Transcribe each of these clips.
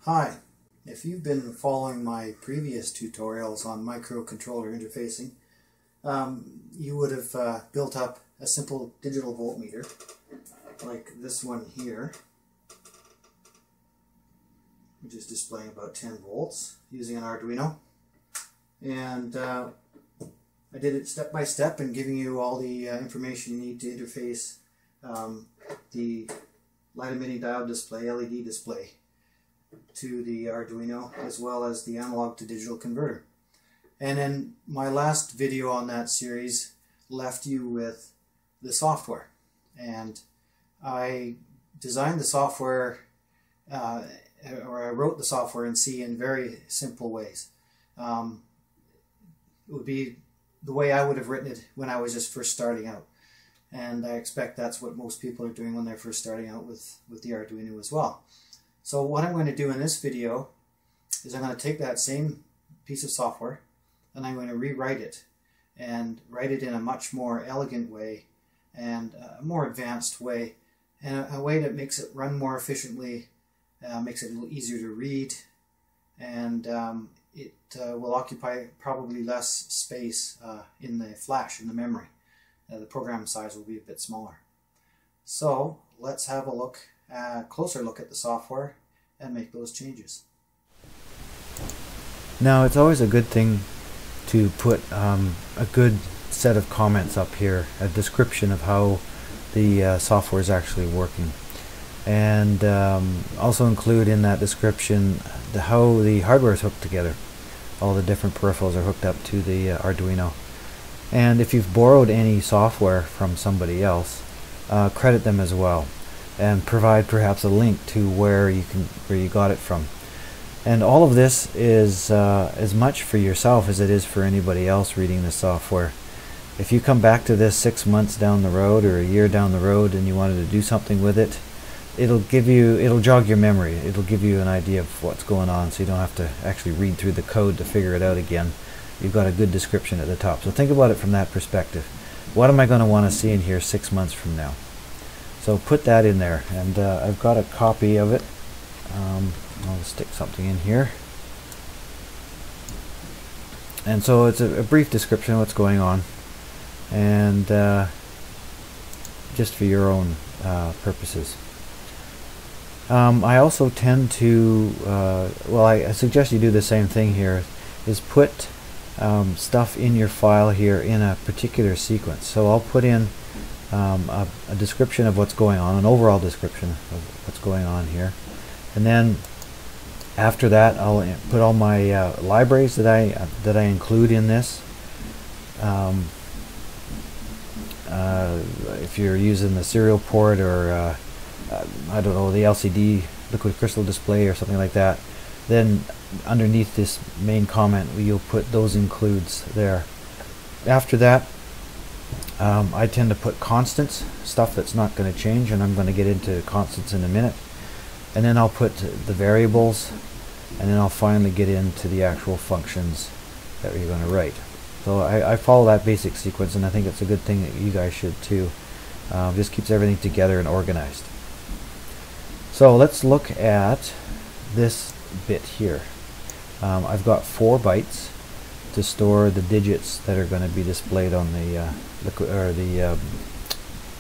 Hi, if you've been following my previous tutorials on microcontroller interfacing, you would have built up a simple digital voltmeter like this one here, which is displaying about 10 volts using an Arduino. And I did it step by step and giving you all the information you need to interface the light emitting diode display, LED display, to the Arduino, as well as the analog to digital converter. And then my last video on that series left you with the software, and I designed the software or I wrote the software in C in very simple ways. It would be the way I would have written it when I was just first starting out, and I expect that's what most people are doing when they're first starting out with the Arduino as well. So what I'm going to do in this video is I'm going to take that same piece of software and I'm going to rewrite it and write it in a much more elegant way and a more advanced way, and a way that makes it run more efficiently, makes it a little easier to read, and it will occupy probably less space in the flash, in the memory. The program size will be a bit smaller. So let's have a look, closer look at the software and make those changes. Now, it's always a good thing to put a good set of comments up here, a description of how the software is actually working, and also include in that description how the hardware is hooked together. All the different peripherals are hooked up to the Arduino, and if you've borrowed any software from somebody else, credit them as well, and provide perhaps a link to where you got it from. And all of this is as much for yourself as it is for anybody else reading the software. If you come back to this 6 months down the road or a year down the road and you wanted to do something with it, it'll jog your memory. It'll give you an idea of what's going on, so you don't have to actually read through the code to figure it out again. You've got a good description at the top. So think about it from that perspective. What am I going to want to see in here 6 months from now? So put that in there, and I've got a copy of it. I'll stick something in here. And so it's a brief description of what's going on, and just for your own purposes. I also tend to, well, I suggest you do the same thing here, is put stuff in your file here in a particular sequence. So I'll put in a description of what's going on, an overall description of what's going on here, and then after that I'll put all my libraries that I include in this. If you're using the serial port or I don't know, the LCD liquid crystal display or something like that, then underneath this main comment you'll put those includes there. After that, I tend to put constants, stuff that's not going to change, and I'm going to get into constants in a minute. And then I'll put the variables, and then I'll finally get into the actual functions that you're going to write. So I follow that basic sequence, and I think it's a good thing that you guys should too. Just keeps everything together and organized. So let's look at this bit here. I've got 4 bytes to store the digits that are going to be displayed on the the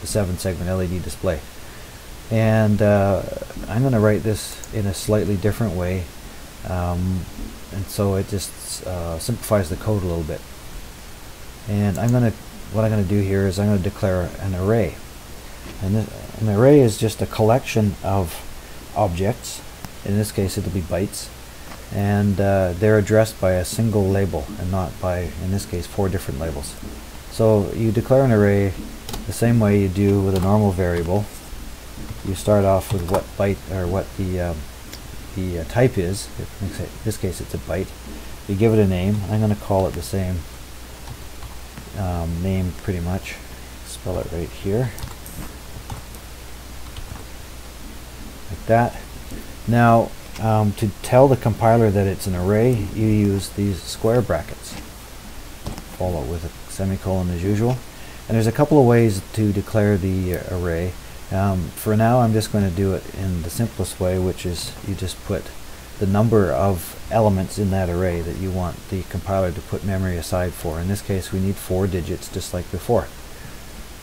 7-segment LED display, and I'm going to write this in a slightly different way, and so it just simplifies the code a little bit. And what I'm going to do here is I'm going to declare an array, and an array is just a collection of objects. In this case it'll be bytes, and they're addressed by a single label and not by, in this case, 4 different labels. So you declare an array the same way you do with a normal variable. You start off with what byte, or what the type is. In this case it's a byte. You give it a name. I'm going to call it the same name pretty much. Spell it right here, like that. Now, to tell the compiler that it's an array, you use these square brackets, follow with a semicolon as usual. And there's a couple of ways to declare the array. For now I'm just going to do it in the simplest way, which is you just put the number of elements in that array that you want the compiler to put memory aside for. In this case, we need 4 digits, just like before.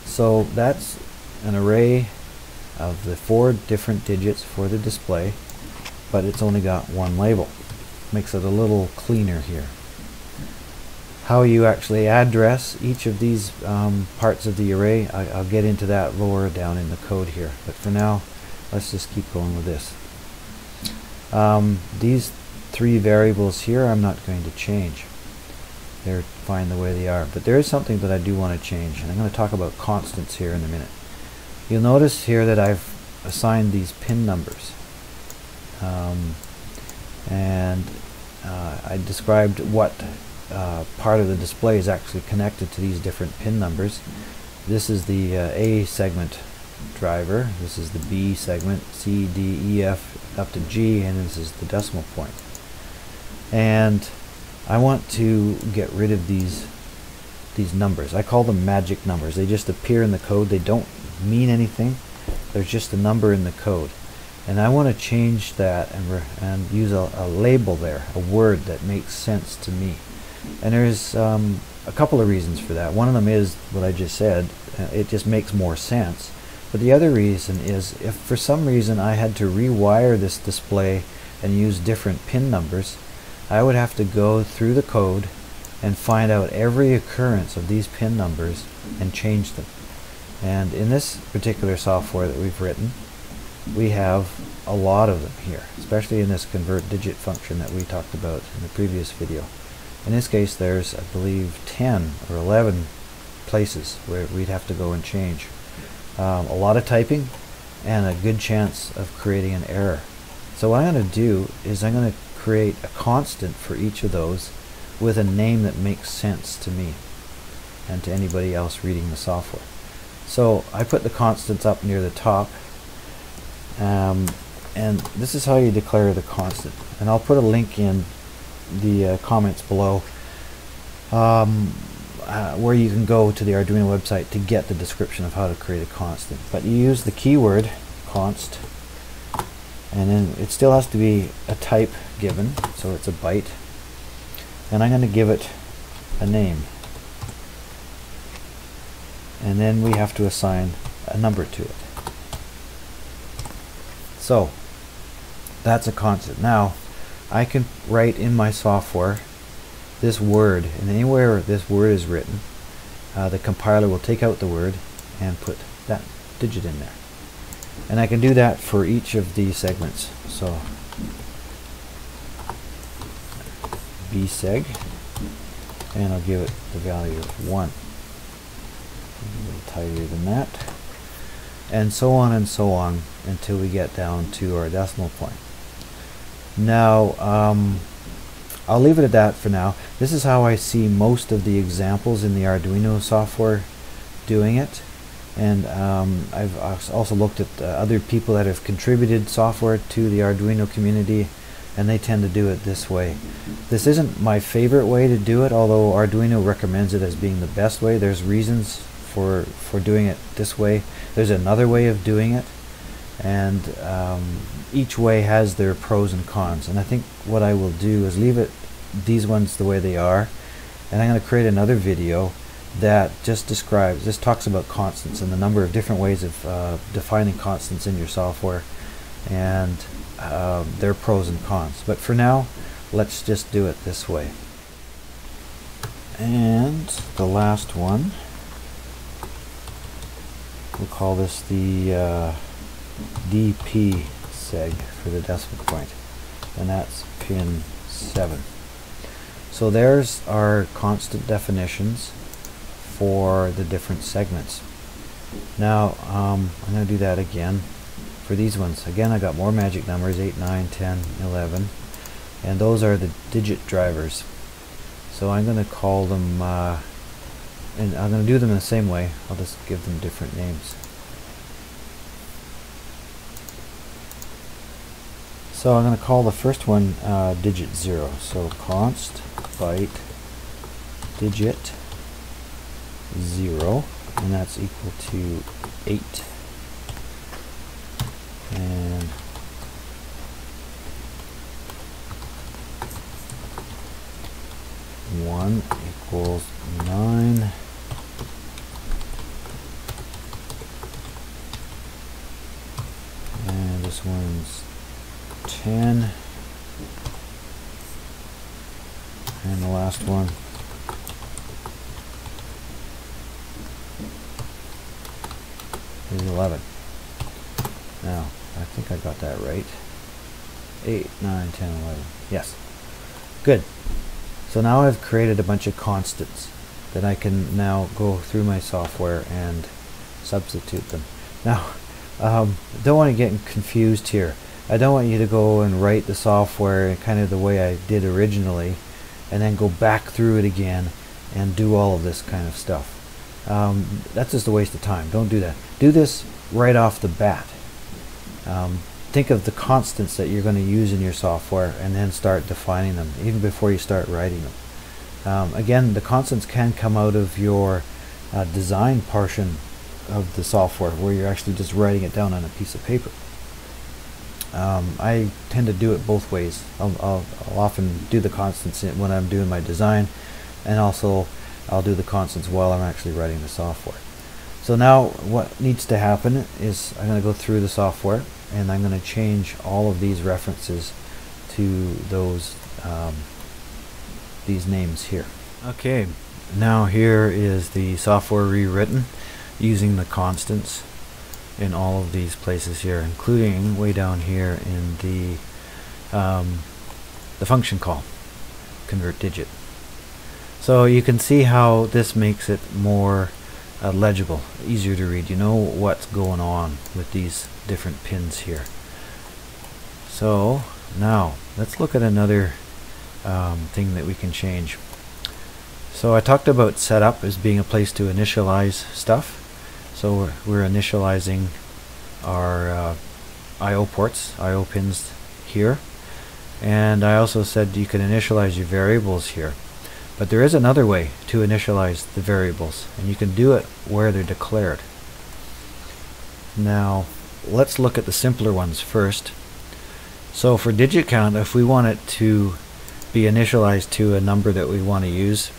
So that's an array of the 4 different digits for the display, but it's only got one label. Makes it a little cleaner here. How you actually address each of these parts of the array, I'll get into that lower down in the code here. But for now, let's just keep going with this. These 3 variables here I'm not going to change. They're fine the way they are. But there is something that I do want to change, and I'm going to talk about constants here in a minute. You'll notice here that I've assigned these pin numbers. I described what part of the display is actually connected to these different pin numbers. This is the A segment driver, this is the B segment, C, D, E, F up to G, and this is the decimal point. And I want to get rid of these numbers. I call them magic numbers. They just appear in the code. They don't mean anything. There's just a number in the code. And I want to change that and use a label there, a word that makes sense to me. And there's a couple of reasons for that. One of them is what I just said. It just makes more sense. But the other reason is if for some reason I had to rewire this display and use different pin numbers, I would have to go through the code and find out every occurrence of these pin numbers and change them. And in this particular software that we've written, we have a lot of them here, especially in this convert digit function that we talked about in the previous video. In this case, there's, I believe, 10 or 11 places where we'd have to go and change. A lot of typing and a good chance of creating an error. So what I'm going to do is I'm going to create a constant for each of those with a name that makes sense to me and to anybody else reading the software. So I put the constants up near the top, and this is how you declare the constant. And I'll put a link in the comments below where you can go to the Arduino website to get the description of how to create a constant. But you use the keyword const, and then it still has to be a type given, so it's a byte, and I'm going to give it a name, and then we have to assign a number to it. So that's a constant. Now I can write in my software this word, and anywhere this word is written, the compiler will take out the word and put that digit in there. And I can do that for each of these segments. So bseg, and I'll give it the value of 1. A little tighter than that. And so on until we get down to our decimal point. Now I'll leave it at that for now. This is how I see most of the examples in the Arduino software doing it. And I've also looked at other people that have contributed software to the Arduino community, and they tend to do it this way. This isn't my favorite way to do it, although Arduino recommends it as being the best way. There's reasons for doing it this way. There's another way of doing it, and each way has their pros and cons. And I think what I will do is leave these ones the way they are, and I'm going to create another video that just talks about constants and the number of different ways of defining constants in your software and their pros and cons. But for now, let's just do it this way. And the last one, we'll call this the DP seg for the decimal point, and that's pin 7. So there's our constant definitions for the different segments. Now I'm going to do that again for these ones. Again, I got more magic numbers, 8, 9, 10, 11, and those are the digit drivers. So I'm going to call them, and I'm going to do them in the same way. I'll just give them different names. So I'm going to call the first one digit 0. So const byte digit 0, and that's equal to 8. 1 equals 9. And this one's 10. And the last one is 11. Now, I think I got that right. 8, 9, 10, 11. Yes. Good. So now I've created a bunch of constants that I can now go through my software and substitute them. Now, don't want to get confused here. I don't want you to go and write the software kind of the way I did originally and then go back through it again and do all of this kind of stuff. That's just a waste of time. Don't do that. Do this right off the bat. Think of the constants that you're going to use in your software and then start defining them even before you start writing them. Again, the constants can come out of your design portion of the software where you're actually just writing it down on a piece of paper. I tend to do it both ways. I'll often do the constants when I'm doing my design, and also I'll do the constants while I'm actually writing the software. So now what needs to happen is I'm going to go through the software and I'm going to change all of these references to those these names here. Okay, now here is the software rewritten using the constants in all of these places here, including way down here in the function call, convert digit. So you can see how this makes it more legible, easier to read. You know what's going on with these different pins here. So now let's look at another thing that we can change. So I talked about setup as being a place to initialize stuff. So we're initializing our I/O ports, I/O pins here, and I also said you can initialize your variables here. But there is another way to initialize the variables, and you can do it where they're declared. Now let's look at the simpler ones first. So for digit count, if we want it to be initialized to a number that we want to use,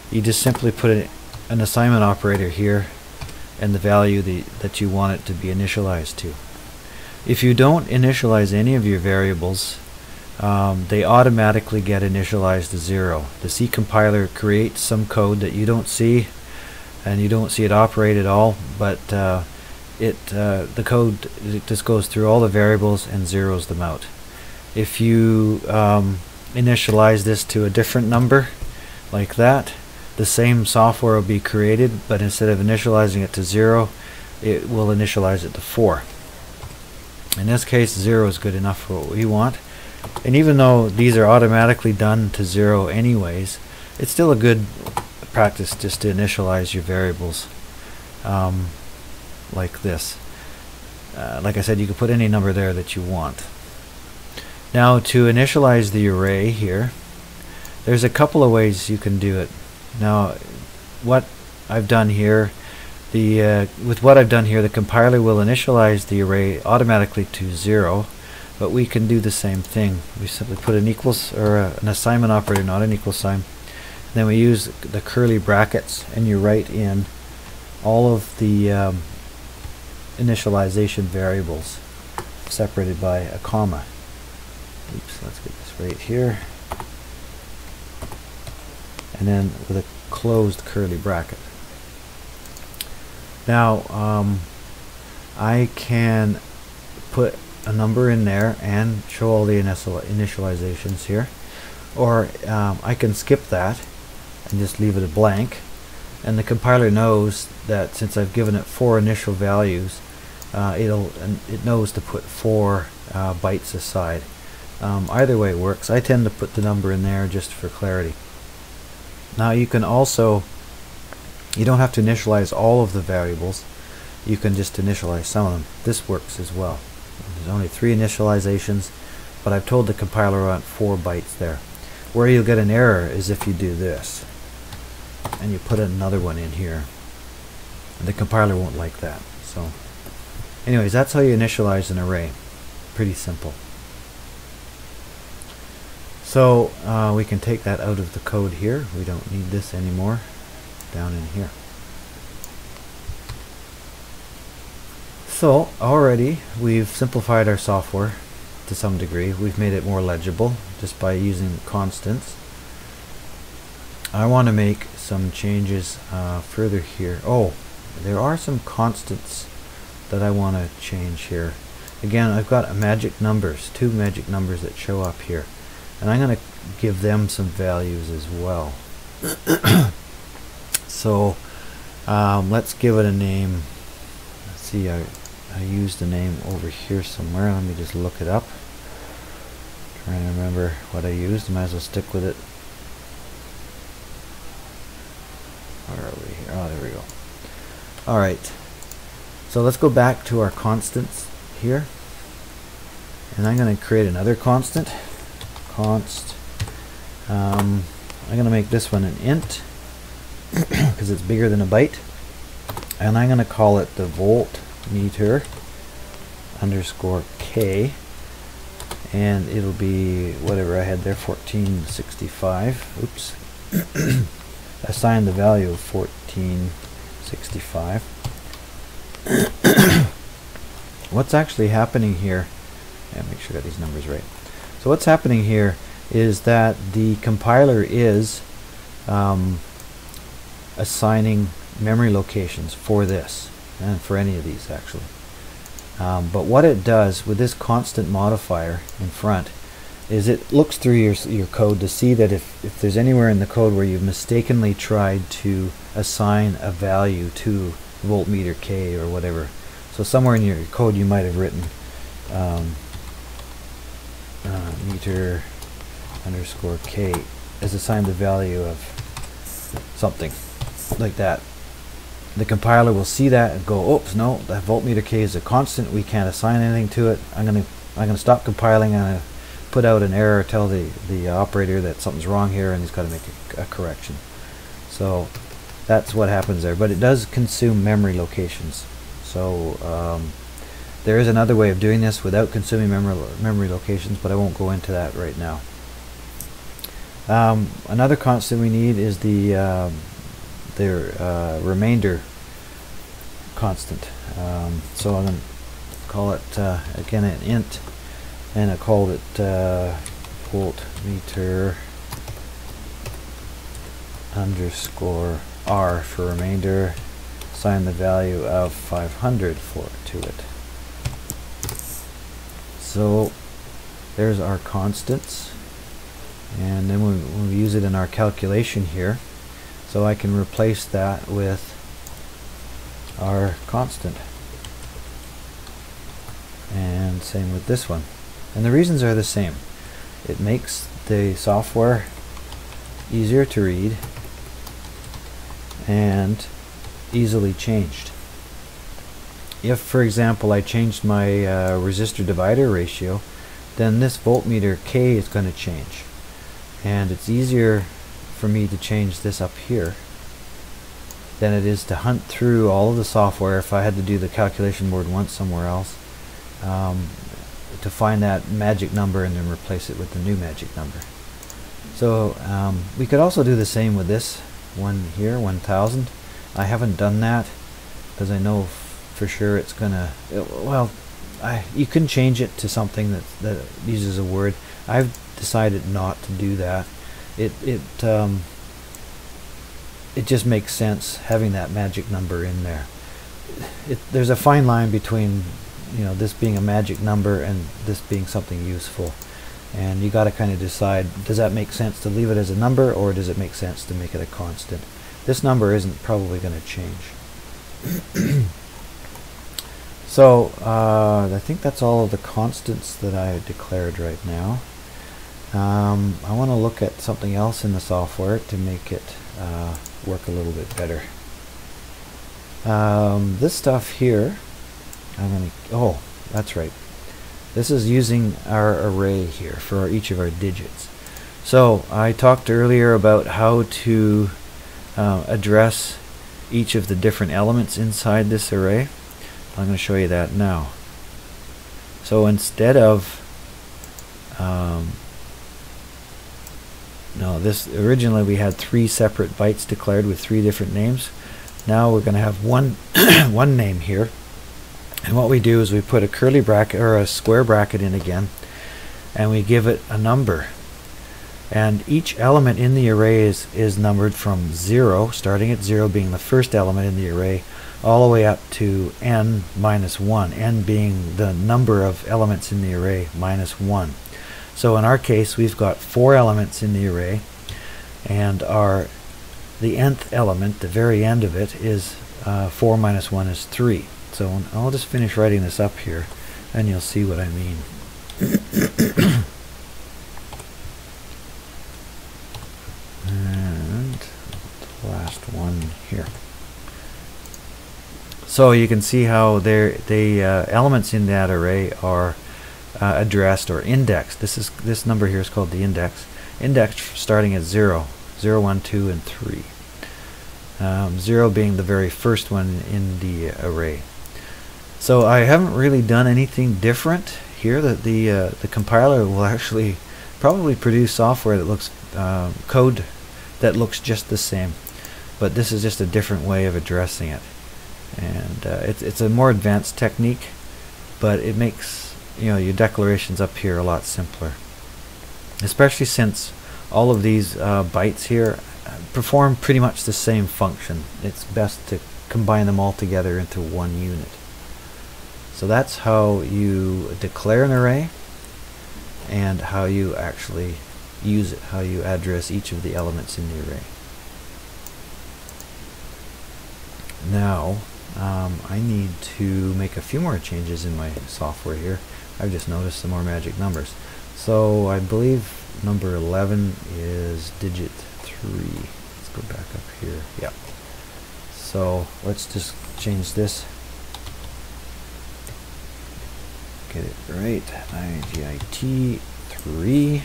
you just simply put an assignment operator here and the value that you want it to be initialized to. If you don't initialize any of your variables, they automatically get initialized to 0. The C compiler creates some code that you don't see, and you don't see it operate at all, but the code just goes through all the variables and zeroes them out. If you initialize this to a different number like that, the same software will be created, but instead of initializing it to 0, it will initialize it to 4. In this case, 0 is good enough for what we want. And even though these are automatically done to 0 anyways, it's still a good practice just to initialize your variables like this. Like I said, you can put any number there that you want. Now to initialize the array here, there's a couple of ways you can do it. Now what I've done here, the compiler will initialize the array automatically to 0, but we can do the same thing. We simply put an equals or an assignment operator, not an equal sign. Then we use the curly brackets, and you write in all of the initialization variables separated by a comma. Oops, let's get this right here. And then with a closed curly bracket. Now I can put a number in there and show all the initializations here, or I can skip that and just leave it a blank, and the compiler knows that since I've given it 4 initial values, it knows to put 4 bytes aside. Either way works. I tend to put the number in there just for clarity. Now you can also, you don't have to initialize all of the variables, you can just initialize some of them. This works as well. There's only 3 initializations, but I've told the compiler I want 4 bytes there. Where you'll get an error is if you do this and you put another one in here. The compiler won't like that. So anyways, that's how you initialize an array. Pretty simple. So we can take that out of the code here. We don't need this anymore down in here. So already we've simplified our software to some degree. We've made it more legible just by using constants. I want to make some changes further here. Oh, there are some constants that I want to change here. Again, I've got magic numbers, 2 magic numbers that show up here, and I'm going to give them some values as well. So let's give it a name. Let's see, I used the name over here somewhere. Let me just look it up. Trying to remember what I used. Might as well stick with it. Where are we here? Oh, there we go. Alright, so let's go back to our constants here, and I'm going to create another constant. Const. I'm going to make this one an int because it's bigger than a byte, and I'm going to call it the voltmeter underscore k, and it'll be whatever I had there, 1465. Oops. Assign the value of 1465. What's actually happening here, and make sure I got these numbers right. So what's happening here is that the compiler is assigning memory locations for this, and for any of these actually. But what it does with this constant modifier in front is it looks through your code to see that if there's anywhere in the code where you've mistakenly tried to assign a value to voltmeter k or whatever. So somewhere in your code you might have written meter underscore k as assigned the value of something like that. The compiler will see that and go, oops, no, that voltmeter k is a constant, we can't assign anything to it. I'm gonna stop compiling, I'm gonna put out an error, tell the operator that something's wrong here, and he's got to make a correction. So that's what happens there, but it does consume memory locations. So there is another way of doing this without consuming memory locations, but I won't go into that right now. Another constant we need is the remainder constant. So I'm going to call it again an int, and I called it voltmeter underscore r for remainder. Assign the value of 500 to it. So there's our constants, and then we'll use it in our calculation here. So I can replace that with our constant, and same with this one. And the reasons are the same. It makes the software easier to read and easily changed. If, for example, I changed my resistor divider ratio, then this voltmeter k is going to change, and it's easier for me to change this up here than it is to hunt through all of the software if I had to do the calculation board once somewhere else to find that magic number and then replace it with the new magic number. So we could also do the same with this one here, 1000. I haven't done that because I know for sure it's gonna, well, you can change it to something that uses a word. I've decided not to do that. It just makes sense having that magic number in there. There's a fine line between, you know, this being a magic number and this being something useful, and you got to kind of decide, does that make sense to leave it as a number, or does it make sense to make it a constant? This number isn't probably going to change. So I think that's all of the constants that I declared right now. I want to look at something else in the software to make it work a little bit better. This stuff here, oh, that's right. This is using our array here for each of our digits. So I talked earlier about how to address each of the different elements inside this array. I'm going to show you that now. So instead of No, this originally we had 3 separate bytes declared with 3 different names. Now we're going to have one one name here, and what we do is we put a curly bracket or a square bracket in again, and we give it a number. And each element in the array is numbered from 0, starting at 0 being the first element in the array, all the way up to n minus 1, n being the number of elements in the array minus 1. So in our case, we've got 4 elements in the array, and the nth element, the very end of it, is 4 minus 1 is 3. So I'll just finish writing this up here, and you'll see what I mean. And the last one here. So you can see how the elements in that array are addressed or indexed. This number here is called the index. Indexed starting at 0, 0, 1, 2, and 3. 0 being the very first one in the array. So I haven't really done anything different here. The compiler will actually probably produce software that looks code that looks just the same, but this is just a different way of addressing it. And it's a more advanced technique, but it makes your declarations up here a lot simpler, especially since all of these bytes here perform pretty much the same function. It's best to combine them all together into one unit. So that's how you declare an array and how you actually use it, how you address each of the elements in the array. Now I need to make a few more changes in my software here. I've just noticed some more magic numbers. So I believe number 11 is digit 3. Let's go back up here. Yeah. So let's just change this. Get it right. IGIT 3.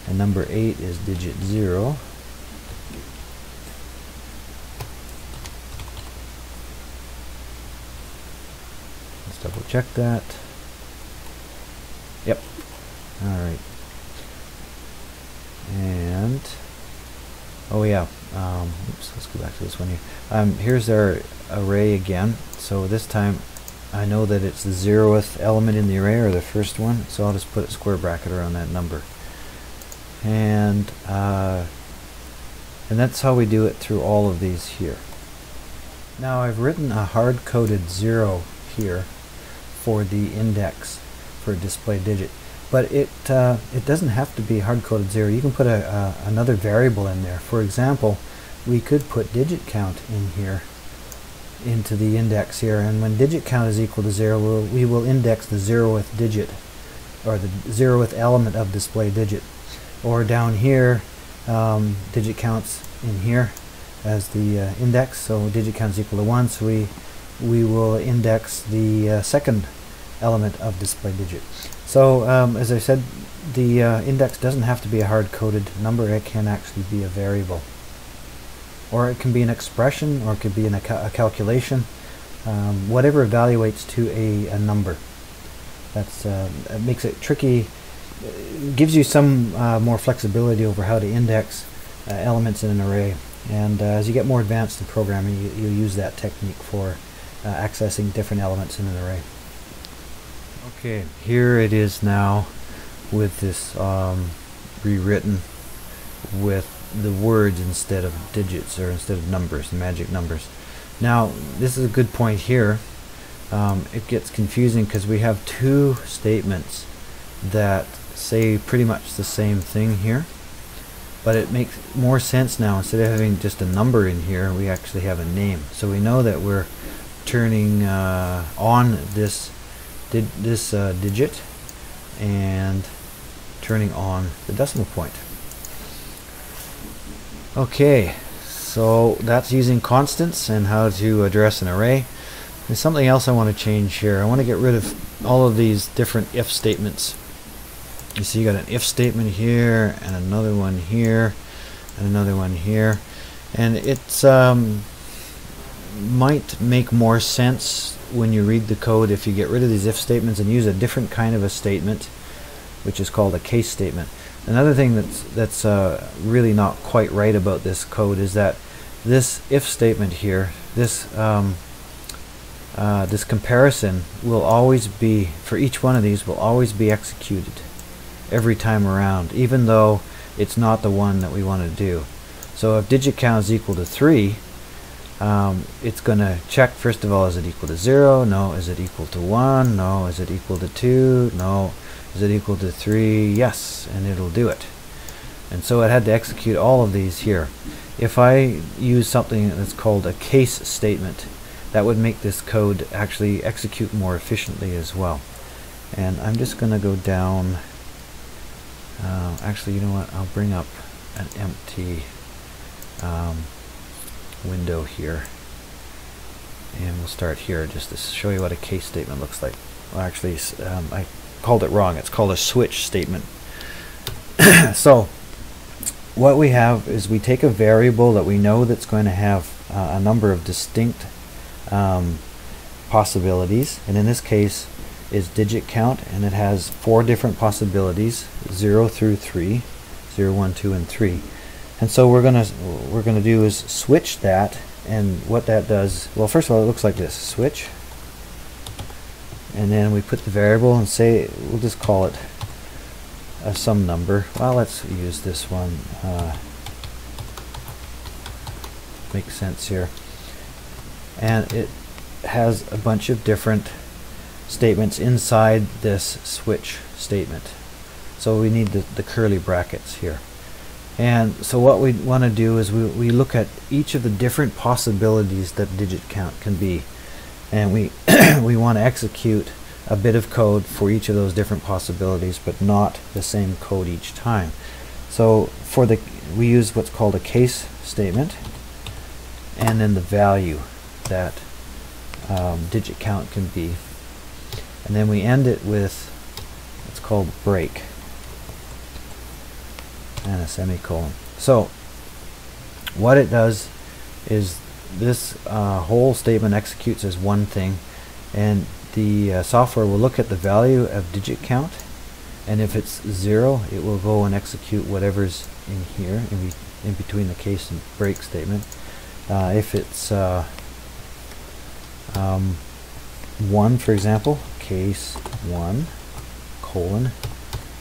And number 8 is digit 0. Let's double check that. Yep. Alright. And oh yeah, oops, let's go back to this one here. Here's our array again. So this time I know that it's the 0th element in the array, or the first one, so I'll just put a square bracket around that number. And that's how we do it through all of these here. Now I've written a hard-coded 0 here for the index for a display digit, but it doesn't have to be hard-coded 0. You can put another variable in there. For example, we could put digit count in here into the index here, and when digit count is equal to 0, we will index the 0th digit, or the 0th element of display digit. Or down here, digit counts in here as the index, so digit count is equal to 1, so we will index the second element of display digit. So as I said, the index doesn't have to be a hard-coded number. It can actually be a variable, or it can be an expression, or it could be a calculation, whatever evaluates to a number. That's it makes it tricky. Gives you some more flexibility over how to index elements in an array, and as you get more advanced in programming, you'll use that technique for accessing different elements in an array. Okay, here it is now with this rewritten with the words instead of digits, or instead of numbers, magic numbers. Now this is a good point here. It gets confusing because we have 2 statements that say pretty much the same thing here, but it makes more sense now. Instead of having just a number in here, we actually have a name. So we know that we're turning on this digit and turning on the decimal point. Okay, so that's using constants and how to address an array. There's something else I want to change here. I want to get rid of all of these different if statements. You see, you got an if statement here, and another one here, and another one here, and it's might make more sense when you read the code if you get rid of these if statements and use a different kind of a statement, which is called a case statement. Another thing that's really not quite right about this code is that this if statement here, this this comparison will always be, for each one of these, will always be executed every time around, even though it's not the one that we want to do. So if digit count is equal to 3, it's going to check, first of all, is it equal to 0? No. Is it equal to 1? No. Is it equal to 2? No. Is it equal to 3? Yes, and it'll do it. And so it had to execute all of these here. If I use something that's called a case statement, that would make this code actually execute more efficiently as well. And I'm just going to go down. Actually, you know what? I'll bring up an empty window here, and we'll start here just to show you what a case statement looks like. Well, actually, I called it wrong. It's called a switch statement. So what we have is we take a variable that we know that's going to have a number of distinct possibilities, and in this case is digit count, and it has 4 different possibilities, 0 through 3, 0, 1, 2, and 3. And so we're gonna do is switch that, and what that does, well, first of all, it looks like this: switch, and then we put the variable and say, we'll just call it some number. Well, let's use this one. Makes sense here. And it has a bunch of different statements inside this switch statement. So we need the curly brackets here. And so what we want to do is we look at each of the different possibilities that digit count can be. And we we want to execute a bit of code for each of those different possibilities, but not the same code each time. So for we use what's called a case statement, and then the value that digit count can be, and then we end it with what's called break and a semicolon. So what it does is this whole statement executes as one thing, and the software will look at the value of digit count, and if it's 0, it will go and execute whatever's in here in between the case and break statement. If it's 1, for example, case 1 colon,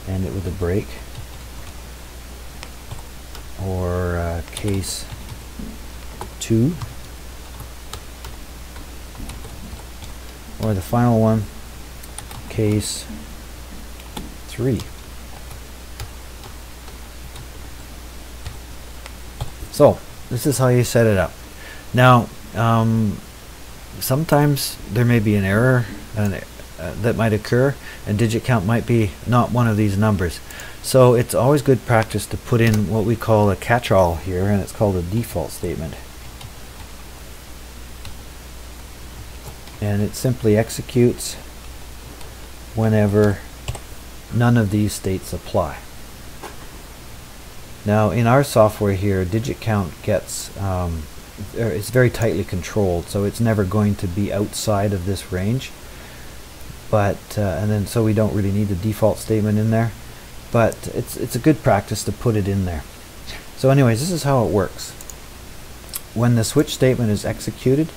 end it with a break, or case 2, or the final one, case 3. So this is how you set it up. Now sometimes there may be an error that might occur, and digit count might be not one of these numbers. So it's always good practice to put in what we call a catch-all here, and it's called a default statement. And it simply executes whenever none of these states apply. Now in our software here, digit count gets it's very tightly controlled, so it's never going to be outside of this range. But and then so we don't really need the default statement in there, but it's a good practice to put it in there. So anyways, this is how it works. When the switch statement is executed,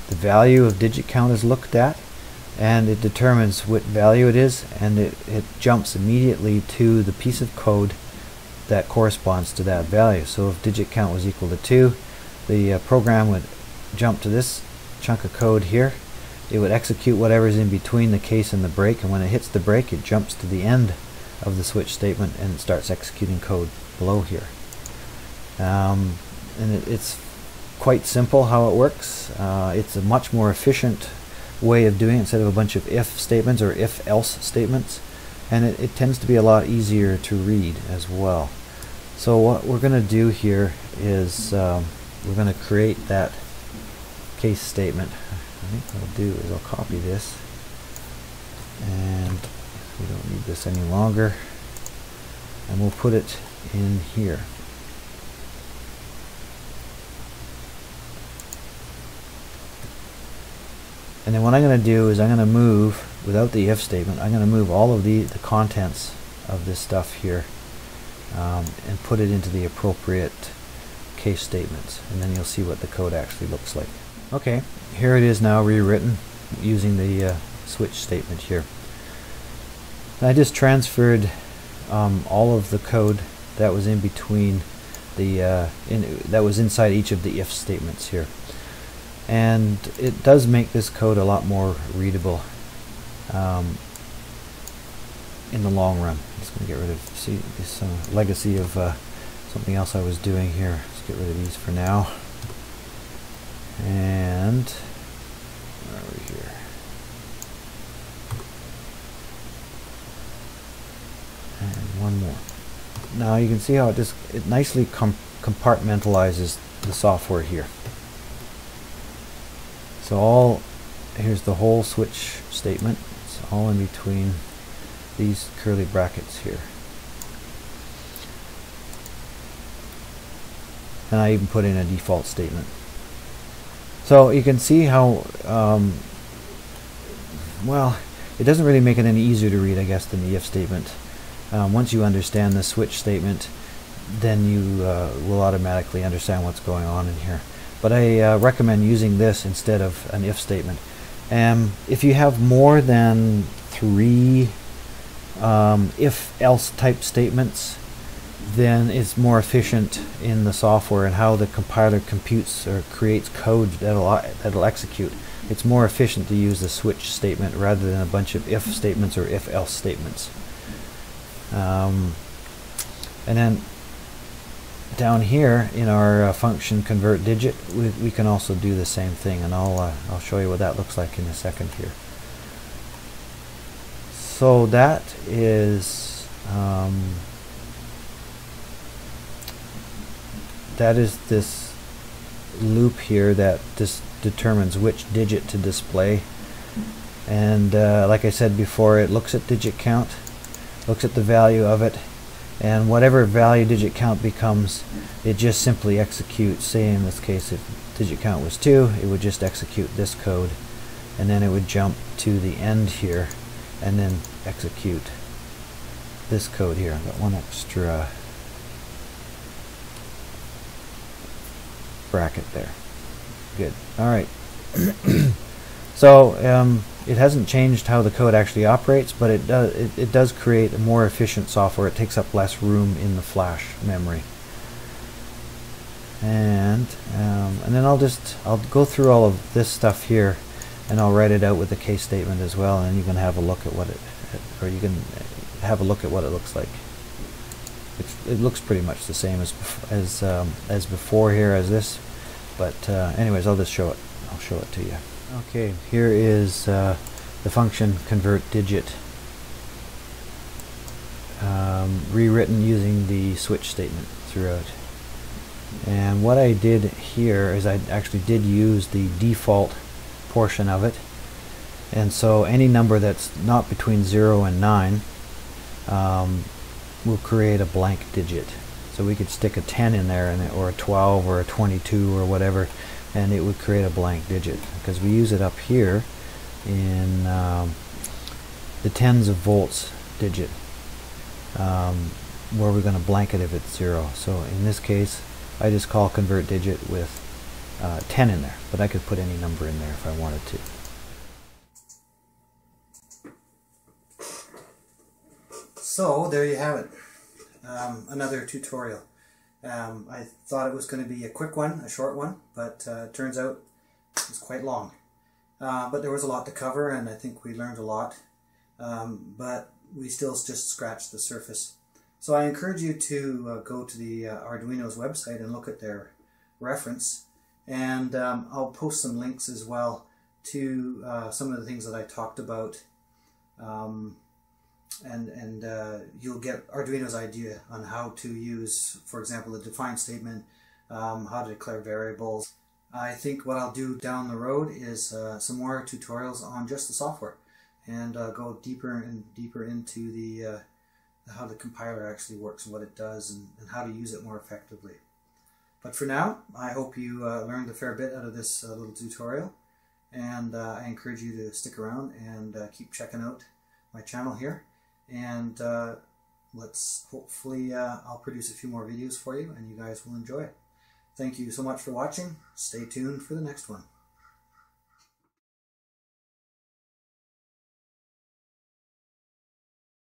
the value of digit count is looked at, and it determines what value it is, and it jumps immediately to the piece of code that corresponds to that value. So if digit count was equal to 2, the program would jump to this chunk of code here. It would execute whatever's in between the case and the break, and when it hits the break, it jumps to the end of the switch statement and starts executing code below here. And it's quite simple how it works. It's a much more efficient way of doing it instead of a bunch of if statements or if else statements, and it tends to be a lot easier to read as well. So what we're going to do here is we're going to create that case statement. I think what I'll do is I'll copy this, and we don't need this any longer, and we'll put it in here. And then what I'm going to do is I'm going to move, without the if statement, I'm going to move all of the contents of this stuff here and put it into the appropriate case statements, and then you'll see what the code actually looks like. Okay, here it is now rewritten using the switch statement here. And I just transferred all of the code that was in between the that was inside each of the if statements here, and it does make this code a lot more readable in the long run. I'm just going to get rid of this legacy of something else I was doing here. Let's get rid of these for now. And where are we here? And one more. Now you can see how it nicely compartmentalizes the software here. So here's the whole switch statement. It's all in between these curly brackets here. And I even put in a default statement. So you can see how, well, it doesn't really make it any easier to read, I guess, than the if statement. Once you understand the switch statement, then you will automatically understand what's going on in here. But I recommend using this instead of an if statement. If you have more than 3 if-else type statements, then it's more efficient in the software and how the compiler computes or creates code that'll execute. It's more efficient to use the switch statement rather than a bunch of if statements or if-else statements. And then down here in our function convert digit, we can also do the same thing, and I'll show you what that looks like in a second here. So that is this loop here that just determines which digit to display. And like I said before, it looks at digit count, looks at the value of it, and whatever value digit count becomes, it just simply executes. Say in this case, if digit count was 2, it would just execute this code, and then it would jump to the end here and then execute this code here. I've got one extra bracket there. Good. Alright. So it hasn't changed how the code actually operates, but it does create a more efficient software. It takes up less room in the flash memory. And then I'll go through all of this stuff here, and I'll write it out with the case statement as well, and you can have a look at what it looks like. It looks pretty much the same as before here as this, but anyways, I'll just show it. I'll show it to you. Okay, here is the function convert digit rewritten using the switch statement throughout. And what I did here is I actually did use the default portion of it, and so any number that's not between 0 and 9 will create a blank digit. So we could stick a 10 in there, or a 12 or a 22 or whatever, and it would create a blank digit, because we use it up here in the tens of volts digit, where we're going to blank it if it's 0. So in this case, I just call convert digit with 10 in there, but I could put any number in there if I wanted to. So there you have it, another tutorial. I thought it was going to be a quick one, a short one, but it turns out it's quite long. But there was a lot to cover, and I think we learned a lot, but we still just scratched the surface. So I encourage you to go to the Arduino's website and look at their reference, and I'll post some links as well to some of the things that I talked about, and you'll get Arduino's idea on how to use, for example, the define statement, how to declare variables. I think what I'll do down the road is some more tutorials on just the software, and go deeper and deeper into the how the compiler actually works and what it does, and how to use it more effectively. But for now, I hope you learned a fair bit out of this little tutorial, and I encourage you to stick around and keep checking out my channel here. And let's hopefully I'll produce a few more videos for you and you guys will enjoy. Thank you so much for watching. Stay tuned for the next one.